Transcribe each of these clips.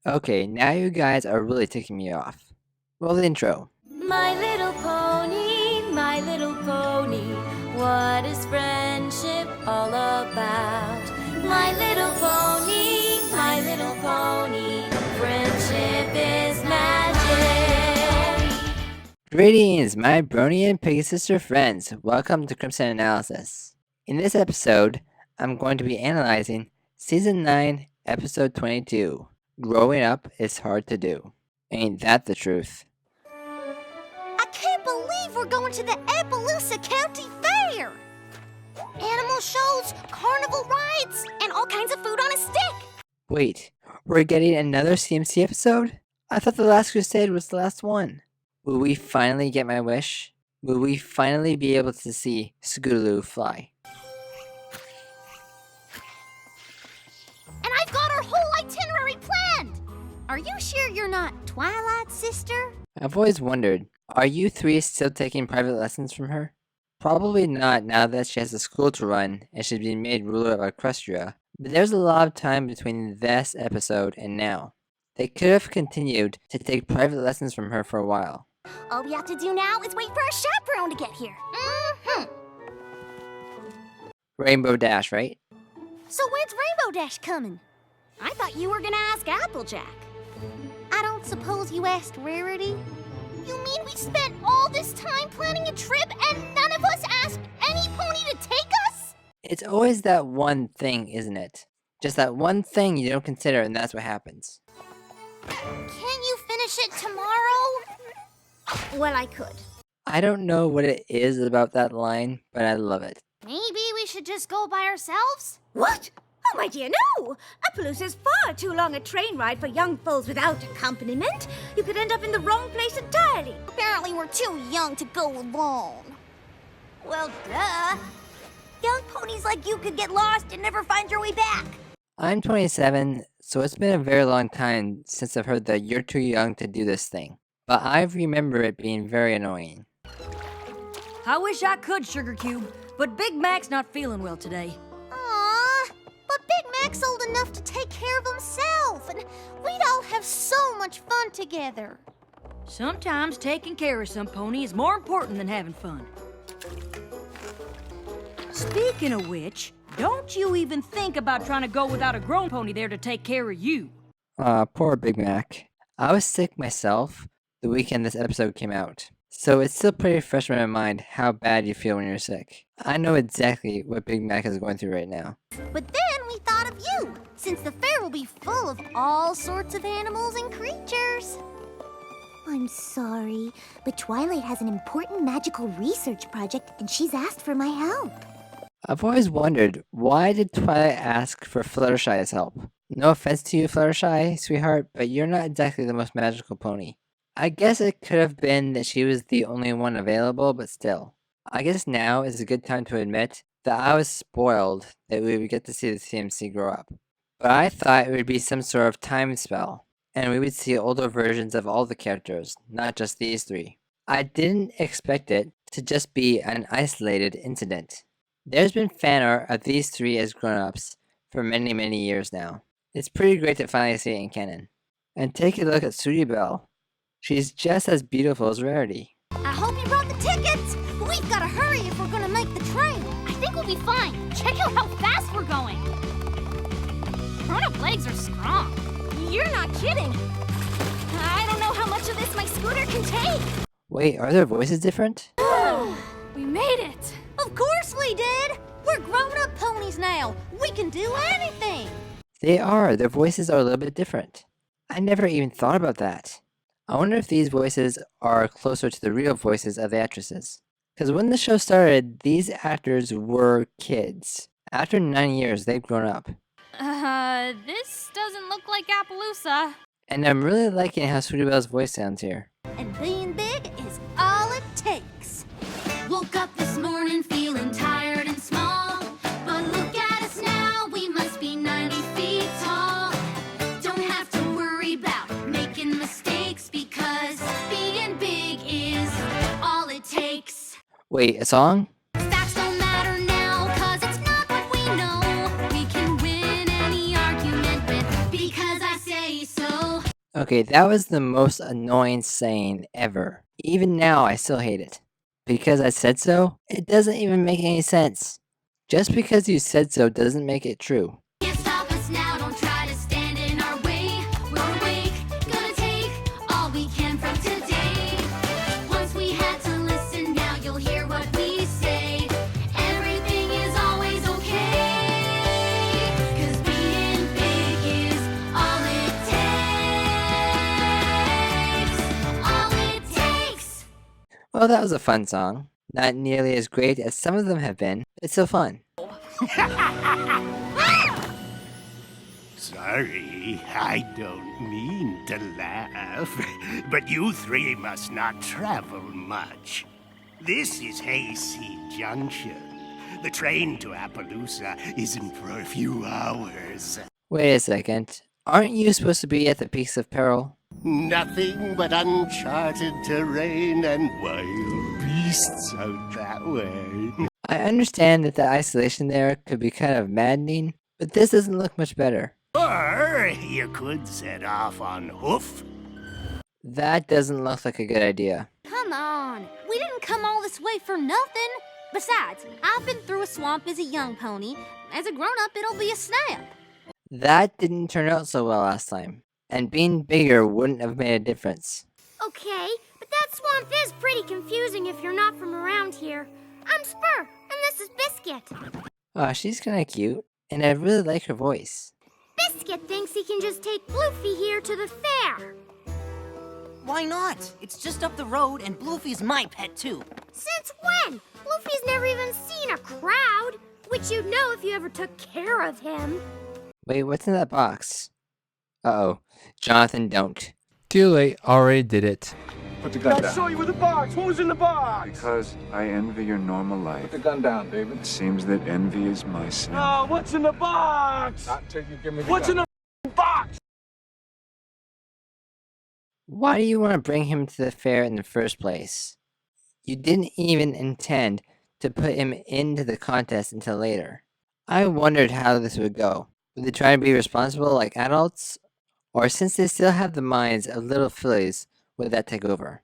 Okay, now you guys are really ticking me off. Roll the intro. My little pony, what is friendship all about? My little pony, friendship is magic. Greetings, my Brony and Piggy sister friends. Welcome to Crimson Analysis. In this episode, I'm going to be analyzing Season 9, Episode 22. Growing up is hard to do. Ain't that the truth? I can't believe we're going to the Appaloosa County Fair! Animal shows, carnival rides, and all kinds of food on a stick! Wait, we're getting another CMC episode? I thought The Last Crusade was the last one. Will we finally get my wish? Will we finally be able to see Scootaloo fly? And I've got our whole itinerary planned! Are you sure you're not Twilight's sister? I've always wondered, are you three still taking private lessons from her? Probably not now that she has a school to run and she's being made ruler of Equestria, but there's a lot of time between this episode and now. They could have continued to take private lessons from her for a while. All we have to do now is wait for our chaperone to get here. Rainbow Dash, right? So when's Rainbow Dash coming? I thought you were gonna ask Applejack. I don't suppose you asked Rarity? You mean we spent all this time planning a trip and none of us asked any pony to take us? It's always that one thing, isn't it? Just that one thing you don't consider and that's what happens. Can't you finish it tomorrow? Well, I could. I don't know what it is about that line, but I love it. Maybe we should just go by ourselves? What? Oh, my dear, no! Appaloosa's far too long a train ride for young foals without accompaniment. You could end up in the wrong place entirely. Apparently we're too young to go alone. Well, duh. Young ponies like you could get lost and never find your way back. I'm 27, so it's been a very long time since I've heard the "you're too young to do this" thing. But I remember it being very annoying. I wish I could, Sugar Cube, but Big Mac's not feeling well today. Aww, but Big Mac's old enough to take care of himself, and we'd all have so much fun together. Sometimes taking care of some pony is more important than having fun. Speaking of which, don't you even think about trying to go without a grown pony there to take care of you. Poor Big Mac. I was sick myself the weekend this episode came out, so it's still pretty fresh in my mind how bad you feel when you're sick. I know exactly what Big Mac is going through right now. But then we thought of you, since the fair will be full of all sorts of animals and creatures. I'm sorry, but Twilight has an important magical research project, and she's asked for my help. I've always wondered, why did Twilight ask for Fluttershy's help? No offense to you, Fluttershy, sweetheart, but you're not exactly the most magical pony. I guess it could have been that she was the only one available, but still. I guess now is a good time to admit that I was spoiled that we would get to see the CMC grow up. But I thought it would be some sort of time spell, and we would see older versions of all the characters, not just these three. I didn't expect it to just be an isolated incident. There's been fan art of these three as grown-ups for many, many years now. It's pretty great to finally see it in canon. And take a look at Sooty Belle. She's just as beautiful as Rarity. I hope you brought the tickets! We've gotta hurry if we're gonna make the train. I think we'll be fine. Check out how fast we're going. Grown-up legs are strong. You're not kidding. I don't know how much of this my scooter can take. Wait, are their voices different? We made it! Of course we did! We're grown-up ponies now. We can do anything. They are. Their voices are a little bit different. I never even thought about that. I wonder if these voices are closer to the real voices of the actresses. Because when the show started, these actors were kids. After 9 years, they've grown up. This doesn't look like Appaloosa. And I'm really liking how Sooty Belle's voice sounds here. And being big is all it takes. Woke up this morning feeling tired and small. But look at us now, we must be 90 feet tall. Don't have to worry about making mistakes because being big is all it takes. Wait, a song? Facts don't matter now, cause it's not what we know. We can win any argument with because I say so. Okay, that was the most annoying saying ever. Even now, I still hate it. Because I said so? It doesn't even make any sense. Just because you said so doesn't make it true. Can't stop us now, don't try to stand in our way. We're awake, gonna take all we can from today. Once we had to listen, now you'll hear what we say. Everything is always okay. 'Cause being big is all it takes. All it takes. Well, that was a fun song. Not nearly as great as some of them have been, but still fun. Sorry, I don't mean to laugh, but you three must not travel much. This is Hayseed Junction. The train to Appaloosa isn't for a few hours. Wait a second. Aren't you supposed to be at the Peaks of Peril? Nothing but uncharted terrain and wild beasts out that way. I understand that the isolation there could be kind of maddening, but this doesn't look much better. Or you could set off on hoof. That doesn't look like a good idea. Come on, we didn't come all this way for nothing. Besides, I've been through a swamp as a young pony. As a grown-up, it'll be a snap. That didn't turn out so well last time, and being bigger wouldn't have made a difference. Okay, but that swamp is pretty confusing if you're not from around here. I'm Spur, and this is Biscuit. Aw, she's kinda cute, and I really like her voice. Biscuit thinks he can just take Bloofy here to the fair. Why not? It's just up the road, and Bloofy's my pet too. Since when? Bloofy's never even seen a crowd, which you'd know if you ever took care of him. Wait, what's in that box? Uh-oh. Jonathan, don't. Too late, already did it. Put the gun I'll down. show you with the box. What was in the box? Because I envy your normal life. Put the gun down, David. It seems that envy is my sin. Oh, what's in the box? Not until you give me the What's gun. In the box? Why do you want to bring him to the fair in the first place? You didn't even intend to put him into the contest until later. I wondered how this would go. Would they try to be responsible like adults? Or since they still have the minds of little fillies, would that take over?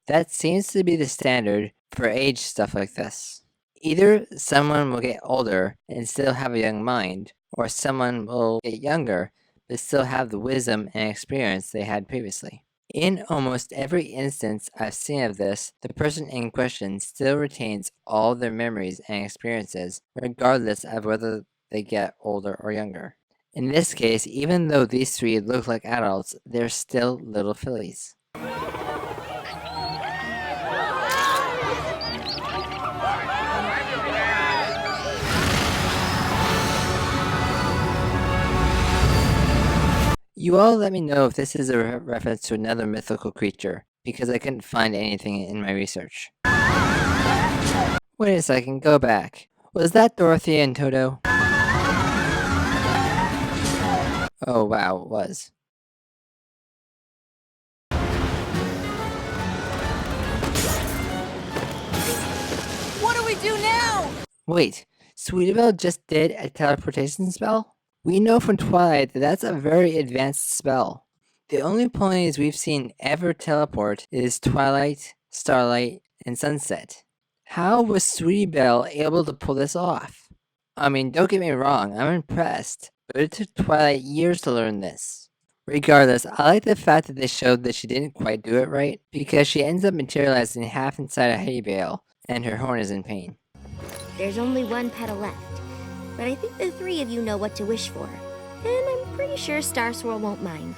That seems to be the standard for age stuff like this. Either someone will get older and still have a young mind, or someone will get younger but still have the wisdom and experience they had previously. In almost every instance I've seen of this, the person in question still retains all their memories and experiences, regardless of whether they get older or younger. In this case, even though these three look like adults, they're still little fillies. You all let me know if this is a reference to another mythical creature, because I couldn't find anything in my research. Wait a second, go back. Was that Dorothy and Toto? Oh wow, it was. What do we do now? Wait, Sweetabelle just did a teleportation spell? We know from Twilight that that's a very advanced spell. The only ponies we've seen ever teleport is Twilight, Starlight, and Sunset. How was Sweetabelle able to pull this off? I mean, don't get me wrong, I'm impressed, but it took Twilight years to learn this. Regardless, I like the fact that they showed that she didn't quite do it right, because she ends up materializing half inside a hay bale, and her horn is in pain. There's only one petal left, but I think the three of you know what to wish for, and I'm pretty sure Star Swirl won't mind.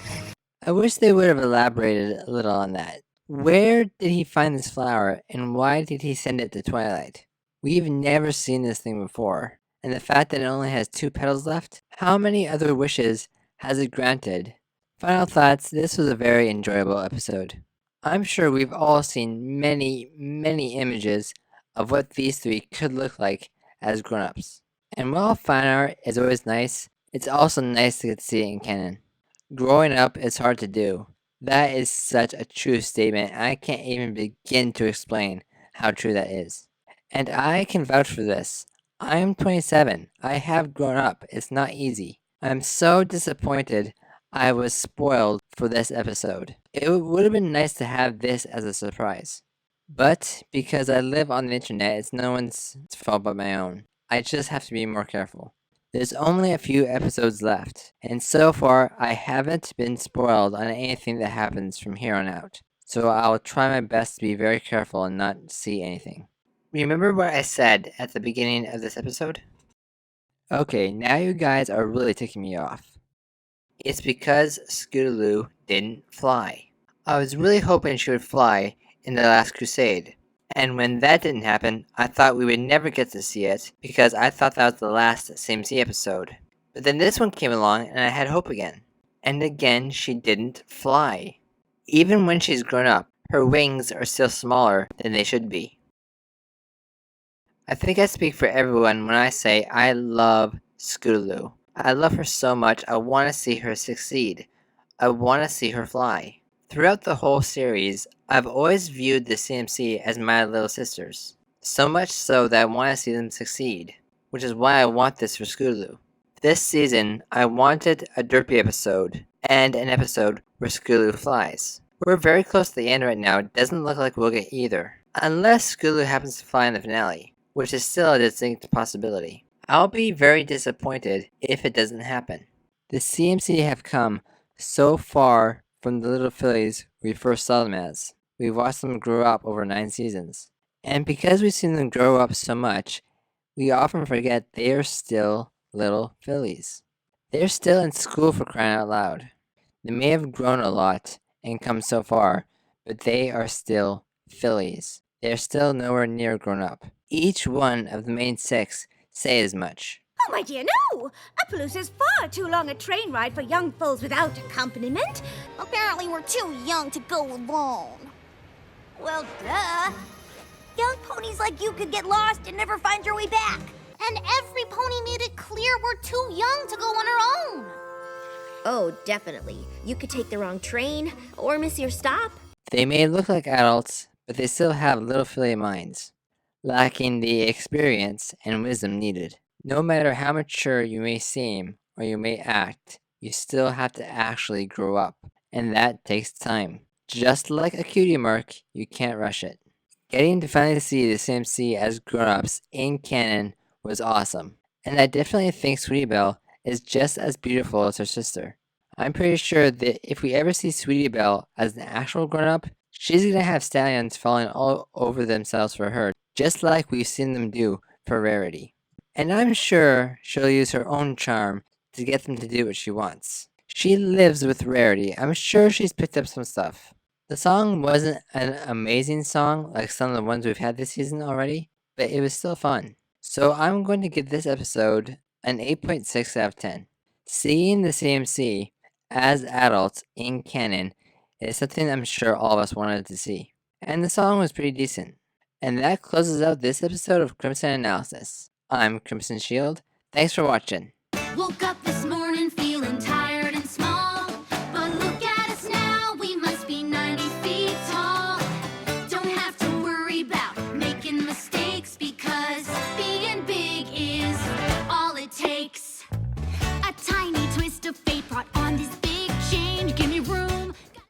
I wish they would have elaborated a little on that. Where did he find this flower, and why did he send it to Twilight? We've never seen this thing before, and the fact that it only has 2 petals left? How many other wishes has it granted? Final thoughts, this was a very enjoyable episode. I'm sure we've all seen many, many images of what these three could look like as grown-ups. And while fan art is always nice, it's also nice to get to see it in canon. Growing up is hard to do. That is such a true statement, I can't even begin to explain how true that is. And I can vouch for this. I am 27. I have grown up. It's not easy. I'm so disappointed I was spoiled for this episode. It would have been nice to have this as a surprise. But because I live on the internet, it's no one's fault but my own. I just have to be more careful. There's only a few episodes left, and so far I haven't been spoiled on anything that happens from here on out. So I'll try my best to be very careful and not see anything. Remember what I said at the beginning of this episode? Okay, now you guys are really ticking me off. It's because Scootaloo didn't fly. I was really hoping she would fly in The Last Crusade. And when that didn't happen, I thought we would never get to see it, because I thought that was the last CMC episode. But then this one came along, and I had hope again. And again, she didn't fly. Even when she's grown up, her wings are still smaller than they should be. I think I speak for everyone when I say I love Scootaloo. I love her so much, I want to see her succeed. I want to see her fly. Throughout the whole series, I've always viewed the CMC as my little sisters. So much so that I want to see them succeed, which is why I want this for Scootaloo. This season, I wanted a derpy episode, and an episode where Scootaloo flies. We're very close to the end right now, it doesn't look like we'll get either. Unless Scootaloo happens to fly in the finale, which is still a distinct possibility. I'll be very disappointed if it doesn't happen. The CMC have come so far from the little fillies we first saw them as. We've watched them grow up over 9 seasons. And because we've seen them grow up so much, we often forget they are still little fillies. They're still in school, for crying out loud. They may have grown a lot and come so far, but they are still fillies. They are still nowhere near grown up. Each one of the main 6 say as much. Oh, my dear, no! Appaloosa's far too long a train ride for young foals without accompaniment. Apparently we're too young to go alone. Well, duh. Young ponies like you could get lost and never find your way back. And every pony made it clear we're too young to go on our own. Oh, definitely. You could take the wrong train or miss your stop. They may look like adults, but they still have little filly minds, lacking the experience and wisdom needed. No matter how mature you may seem or you may act, you still have to actually grow up, and that takes time. Just like a cutie mark, you can't rush it. Getting to finally see the CMC as grown-ups in canon was awesome, and I definitely think Sweetie Belle is just as beautiful as her sister. I'm pretty sure that if we ever see Sweetie Belle as an actual grown-up, she's gonna have stallions falling all over themselves for her, just like we've seen them do for Rarity. And I'm sure she'll use her own charm to get them to do what she wants. She lives with Rarity. I'm sure she's picked up some stuff. The song wasn't an amazing song like some of the ones we've had this season already, but it was still fun. So I'm going to give this episode an 8.6 out of 10. Seeing the CMC as adults in canon is something I'm sure all of us wanted to see. And the song was pretty decent. And that closes out this episode of Crimson Analysis. I'm Crimson Shield. Thanks for watching. Woke up